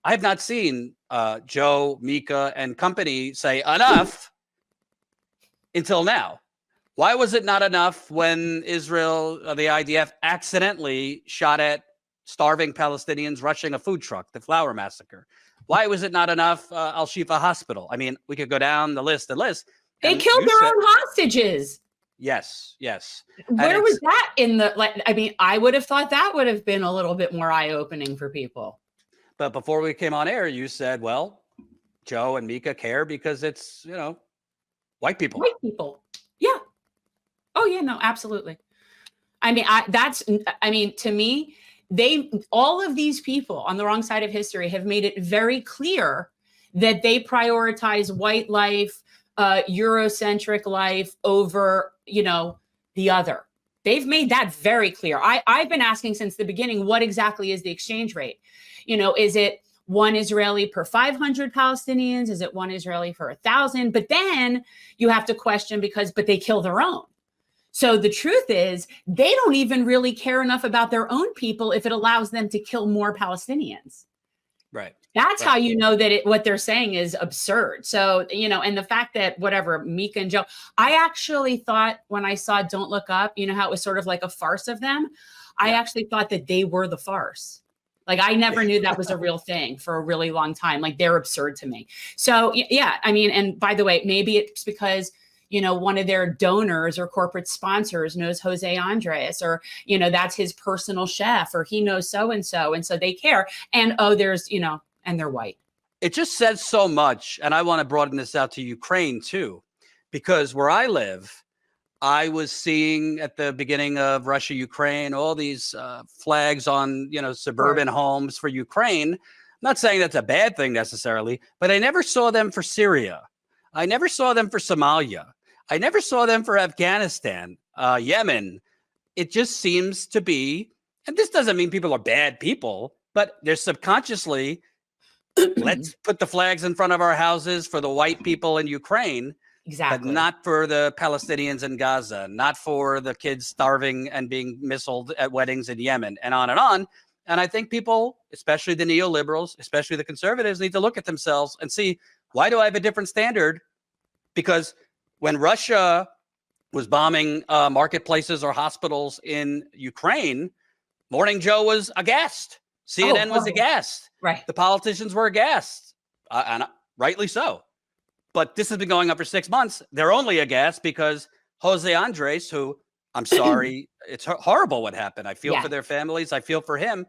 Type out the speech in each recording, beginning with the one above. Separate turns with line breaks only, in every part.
I have not seen Joe, Mika, and company say enough until now. Why was it not enough when Israel, the IDF, accidentally shot at starving Palestinians rushing a food truck, the Flower Massacre? Why was it not enough Al-Shifa Hospital? I mean, we could go down the list and list.
They killed their own hostages.
Yes, yes.
Where was that in the, like, I mean, I would have thought that would have been a little bit more eye-opening for people.
But before we came on air, you said, well, Joe and Mika care because it's, you know, white people.
White people. Yeah. Oh, yeah, no, absolutely. I mean, to me, all of these people on the wrong side of history have made it very clear that they prioritize white life, Eurocentric life over, you know, the other. They've made that very clear. I've been asking since the beginning, what exactly is the exchange rate? You know, is it 1 Israeli per 500 Palestinians? Is it 1 Israeli for 1,000? But then you have to question but they kill their own. So the truth is they don't even really care enough about their own people if it allows them to kill more Palestinians.
Right.
That's how you know that what they're saying is absurd. So, you know, and the fact that whatever, Mika and Joe, I actually thought when I saw Don't Look Up, you know how it was sort of like a farce of them? I actually thought that they were the farce. Like, I never knew that was a real thing for a really long time. Like, they're absurd to me. So, yeah, I mean, and by the way, maybe it's because, you know, one of their donors or corporate sponsors knows José Andrés, or, you know, that's his personal chef, or he knows so-and-so. And so they care. And, there's, you know, and they're white.
It just says so much. And I want to broaden this out to Ukraine, too, because where I live, I was seeing at the beginning of Russia, Ukraine, all these flags on, you know, suburban homes for Ukraine. I'm not saying that's a bad thing necessarily, but I never saw them for Syria. I never saw them for Somalia. I never saw them for Afghanistan, Yemen. It just seems to be, and this doesn't mean people are bad people, but they're subconsciously, let's put the flags in front of our houses for the white people in Ukraine.
Exactly.
But not for the Palestinians in Gaza, not for the kids starving and being missiled at weddings in Yemen, and on and on. And I think people, especially the neoliberals, especially the conservatives, need to look at themselves and see, why do I have a different standard? Because when Russia was bombing marketplaces or hospitals in Ukraine, Morning Joe was aghast. CNN was aghast.
Right.
The politicians were aghast, and rightly so. But this has been going on for 6 months. They're only aghast because José Andrés, who, I'm sorry, it's horrible what happened. I feel for their families. I feel for him.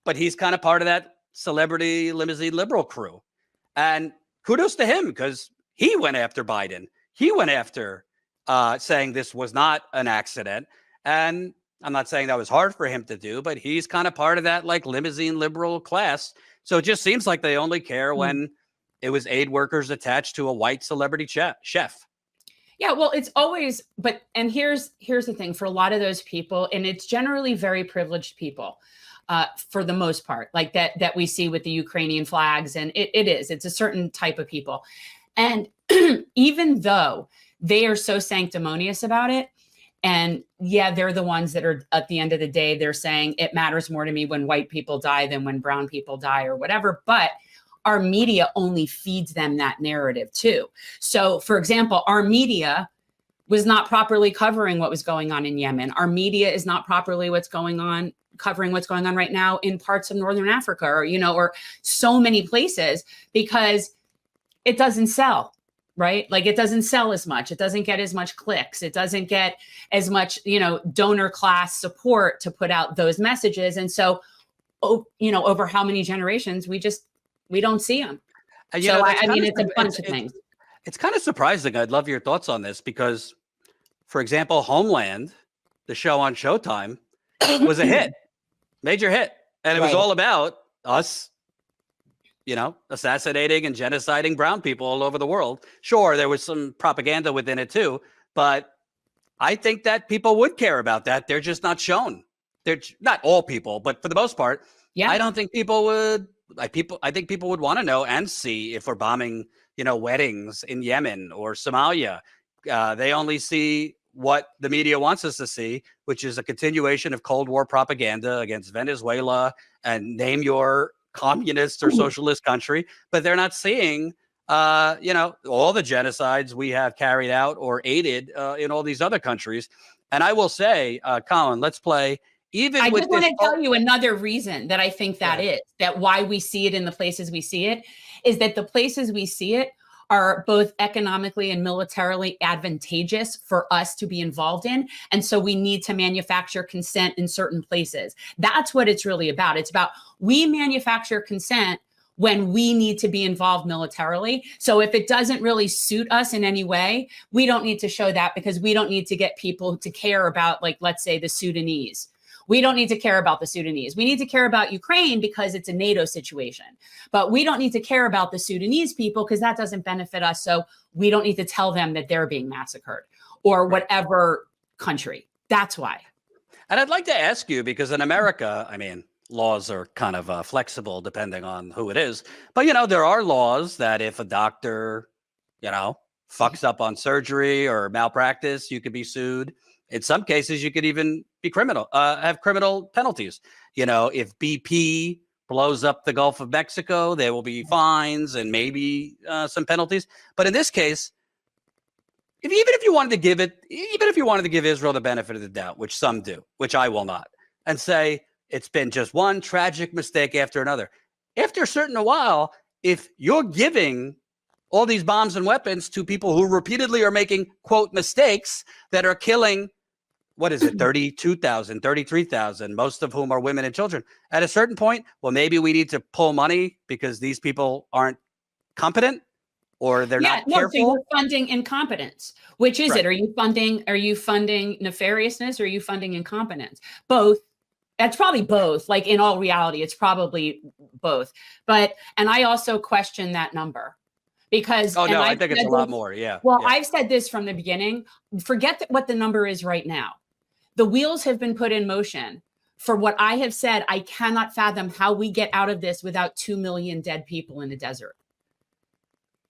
But he's kind of part of that celebrity limousine liberal crew. And kudos to him, because he went after Biden. He went after saying this was not an accident. And I'm not saying that was hard for him to do, but he's kind of part of that like limousine liberal class. So it just seems like they only care when it was aid workers attached to a white celebrity chef.
Yeah, well, it's always, and here's the thing for a lot of those people, and it's generally very privileged people for the most part, like that we see with the Ukrainian flags. And it's a certain type of people. And even though they are so sanctimonious about it, and yeah, they're the ones that are at the end of the day, they're saying it matters more to me when white people die than when brown people die or whatever. But our media only feeds them that narrative too. So, for example, our media was not properly covering what was going on in Yemen. Our media is not properly covering what's going on right now in parts of Northern Africa, or, you know, or so many places, because it doesn't sell, right? Like, it doesn't sell as much. It doesn't get as much clicks. It doesn't get as much, you know, donor class support to put out those messages. And so, you know, over how many generations, we don't see them. So, I mean, it's a bunch of things.
It's kind of surprising. I'd love your thoughts on this because, for example, Homeland, the show on Showtime, was a hit, major hit. And it was all about us, you know, assassinating and genociding brown people all over the world. Sure, there was some propaganda within it too, but I think that people would care about that. They're just not shown. They're not all people, but for the most part, I don't think people would. I think people would want to know and see if we're bombing, you know, weddings in Yemen or Somalia. They only see what the media wants us to see, which is a continuation of Cold War propaganda against Venezuela and name your communist or socialist country, but they're not seeing, all the genocides we have carried out or aided in all these other countries. And I will say, Colin, let's play. Even
I
with
just want
this,
to tell you another reason that I think that why we see it in the places we see it is that the places we see it are both economically and militarily advantageous for us to be involved in. And so we need to manufacture consent in certain places. That's what it's really about. It's about we manufacture consent when we need to be involved militarily. So if it doesn't really suit us in any way, we don't need to show that because we don't need to get people to care about, like, let's say the Sudanese. We don't need to care about the Sudanese. We need to care about Ukraine because it's a NATO situation. But we don't need to care about the Sudanese people because that doesn't benefit us. So we don't need to tell them that they're being massacred or whatever country. That's why.
And I'd like to ask you, because in America, I mean, laws are kind of flexible depending on who it is. But, there are laws that if a doctor, fucks up on surgery or malpractice, you could be sued. In some cases, you could even be have criminal penalties. If BP blows up the Gulf of Mexico, there will be fines and maybe some penalties. But in this case, even if you wanted to give Israel the benefit of the doubt, which some do, which I will not, and say it's been just one tragic mistake after another, after a certain while, if you're giving all these bombs and weapons to people who repeatedly are making, quote, mistakes that are killing, 32,000, 33,000, most of whom are women and children. At a certain point, well, maybe we need to pull money because these people aren't competent or they're not careful.
So you're funding incompetence. Which is it? Are you funding nefariousness or are you funding incompetence? Both. That's probably both. Like in all reality, it's probably both. And I also question that number. Because
I think it's a lot more. Yeah.
Well, I've said this from the beginning. Forget what the number is right now. The wheels have been put in motion for what I have said. I cannot fathom how we get out of this without 2 million dead people in the desert.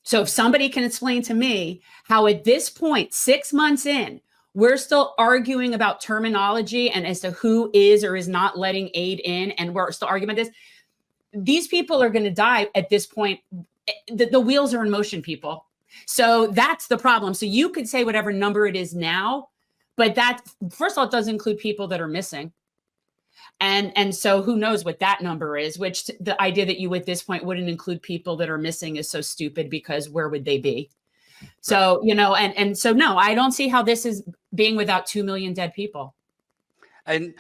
So if somebody can explain to me how at this point, 6 months in, we're still arguing about terminology and as to who is or is not letting aid in, and we're still arguing about this, these people are going to die at this point. The wheels are in motion, people. So that's the problem. So you could say whatever number it is now, but that, first of all, it does include people that are missing. And so who knows what that number is, which the idea that you at this point wouldn't include people that are missing is so stupid because where would they be? So, and so, no, I don't see how this is being without 2 million dead people.
And,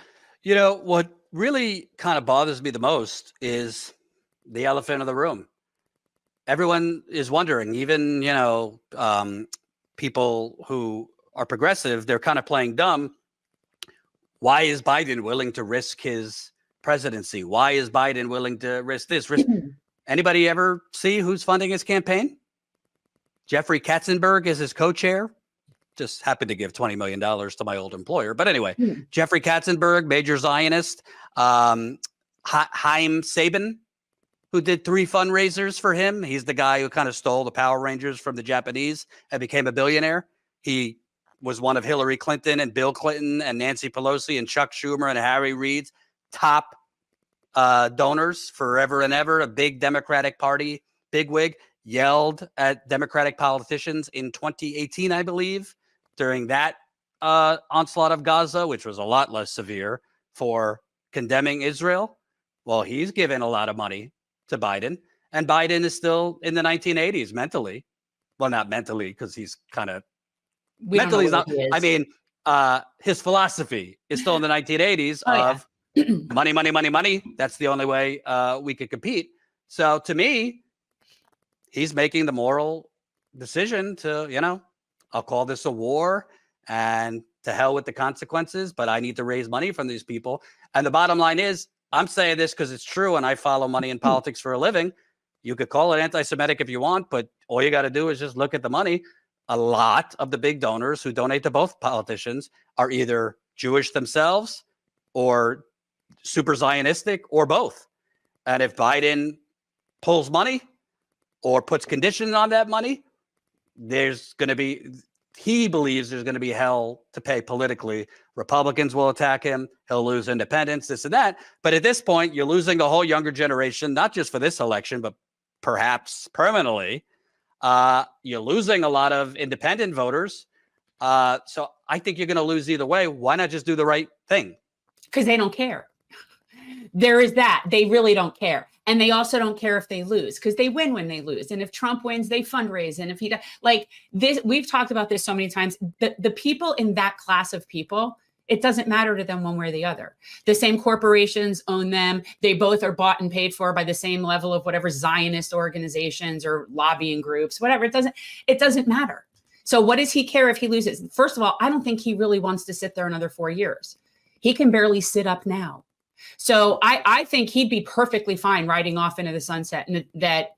what really kind of bothers me the most is the elephant in the room. Everyone is wondering, even, people who are progressive, they're kind of playing dumb. Why is Biden willing to risk his presidency? Why is Biden willing to risk this? Anybody ever see who's funding his campaign? Jeffrey Katzenberg is his co-chair. Just happened to give $20 million to my old employer. But anyway, Jeffrey Katzenberg, major Zionist. Haim Saban, who did 3 fundraisers for him. He's the guy who kind of stole the Power Rangers from the Japanese and became a billionaire. He was one of Hillary Clinton and Bill Clinton and Nancy Pelosi and Chuck Schumer and Harry Reid's top donors forever and ever. A big Democratic Party bigwig yelled at Democratic politicians in 2018, I believe, during that onslaught of Gaza, which was a lot less severe, for condemning Israel. Well, he's given a lot of money to Biden, and Biden is still in the 1980s mentally. Well, not mentally, because he's kind of mentally not. I mean, his philosophy is still in the 1980s of money, money, money, money. That's the only way we could compete. So to me, he's making the moral decision to, I'll call this a war and to hell with the consequences, but I need to raise money from these people. And the bottom line is, I'm saying this because it's true and I follow money and politics for a living. You could call it anti-Semitic if you want, but all you got to do is just look at the money. A lot of the big donors who donate to both politicians are either Jewish themselves or super Zionistic or both. And if Biden pulls money or puts conditions on that money, he believes there's going to be hell to pay politically. Republicans will attack him. He'll lose independents, this and that. But at this point, you're losing the whole younger generation, not just for this election, but perhaps permanently. You're losing a lot of independent voters. So I think you're going to lose either way. Why not just do the right thing?
Because they don't care. There is that. They really don't care. And they also don't care if they lose, because they win when they lose. And if Trump wins, they fundraise. And if he does, like this, we've talked about this so many times. The people in that class of people, it doesn't matter to them one way or the other. The same corporations own them. They both are bought and paid for by the same level of whatever Zionist organizations or lobbying groups, whatever. It doesn't matter. So what does he care if he loses? First of all, I don't think he really wants to sit there another 4 years. He can barely sit up now. So I think he'd be perfectly fine riding off into the sunset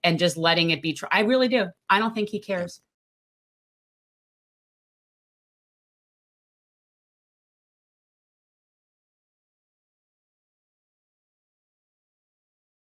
and just letting it be. I really do. I don't think he cares.